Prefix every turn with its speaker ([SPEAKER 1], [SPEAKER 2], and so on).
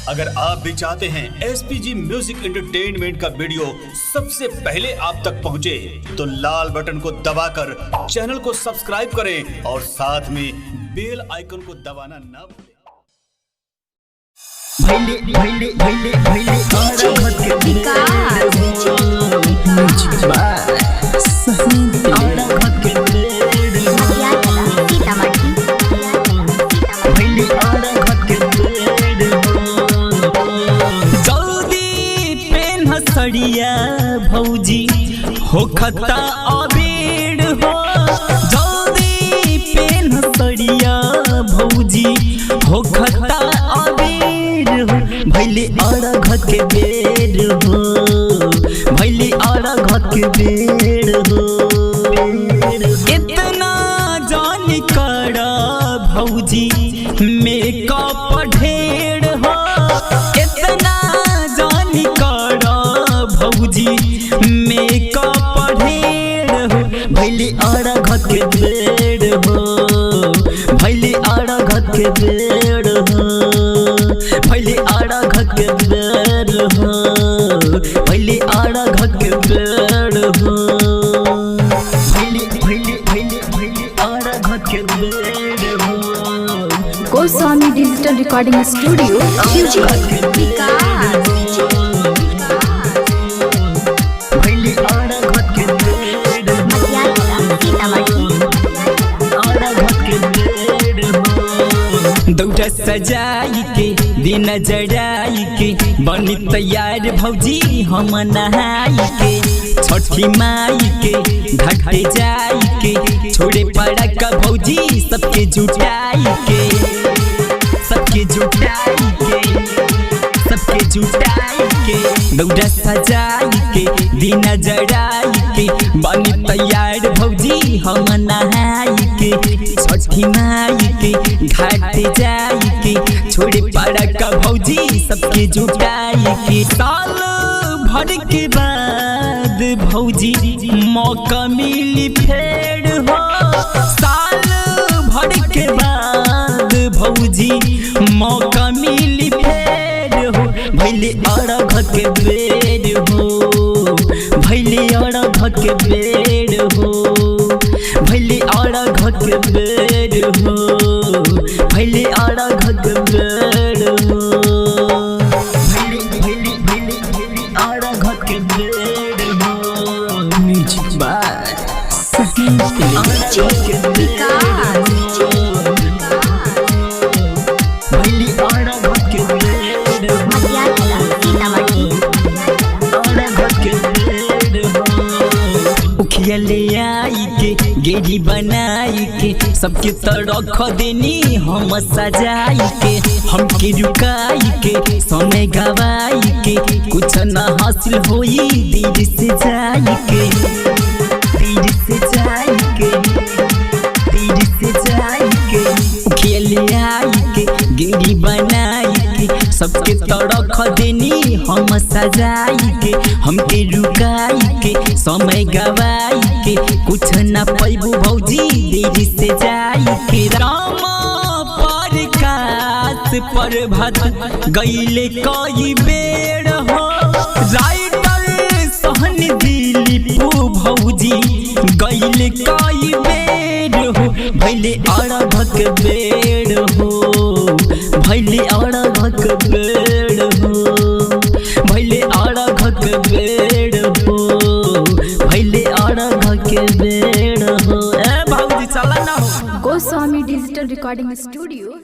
[SPEAKER 1] अगर आप भी चाहते हैं SPG म्यूजिक एंटरटेनमेंट का वीडियो सबसे पहले आप तक पहुंचे, तो लाल बटन को दबाकर चैनल को सब्सक्राइब करें और साथ में बेल आइकन को दबाना ना भूलें।
[SPEAKER 2] सड़िया भौजी हो खता अबेड़ हो, जल्दी पेन सड़िया भौजी हो खता अबेड़ हो, भैले अरघ के बेड़ हो, भैले अरघ के बेड़ हो। इतना जान कर भौजी मेकअप ढेर हो, इतना जान कर भौजी मेकअप ढेर हो, भैले अरघ के बेड़ हो, भैले अरघ के बेड़ हो, भैले अरघ के बेड़ हो, भैले अरघ के बेड़ हो, भैले भैले भैले भैले अरघ के बेड़ हो।
[SPEAKER 3] गोस्वामी डिजिटल रिकॉर्डिंग स्टूडियो
[SPEAKER 2] दौड़ा सजाई के दिन जड़ाई के बनी तैयार भौजी हम नहाई के, छठी माई के घाटे जाई के छोड़े पड़ा का भौजी सबके जुटाई के, सबके जुटाई के, सबके जुटाई के। दौड़ा सजाई के दिन जड़ाई के बनी तैयार भौजी हम नहाई के, छठी माई के घाटे जाई के छोड़े पड़ा का भौजी सबके जुटाई के। साल भर के बाद भौजी मौका मिली फेर हो, साल भर के बाद भौजी मौका मिली फेर हो, भैले अरघ के बेड़ हो, भैले अरघ के बेड़ हो, भैले अरघ के बेड़ हो, भैले अरघ के बेड़ हो, भैले भैले भैले भैले अरघ के बेड़ हो। म्यूजिक बाय अरघ के बेड़ हो, भैले अरघ के बेड़ हो, अरघ के बेड़ हो। उखिया ले आई के गेड़ी बनाई के सबके तरख देनी हम सजाई के, हमके रुकाई के समय गवाई के कुछ न हासिल होई देर से जाई के, देर से जाई के, देर से जाई के। उखिया ले आई के गेड़ी बनाई के सबके तरख देनी हम सजाई के, हमके रुकाई के समय गवाई के कुछ न पैबू भौजी देरी से जाई के। राम प्रकाश प्रभात गईले कई बेर हो, राइटर सहन दिलीप भौजी गईले कई बेर हो, भैले अरघ के बेड़ हो, भैले अरघ के बेड़ हो, भैले अरघ के बेड़ हो, भैले अरघ के बेड़ हो। ए भौजी चला ना हो।
[SPEAKER 3] Goswami digital recording studio.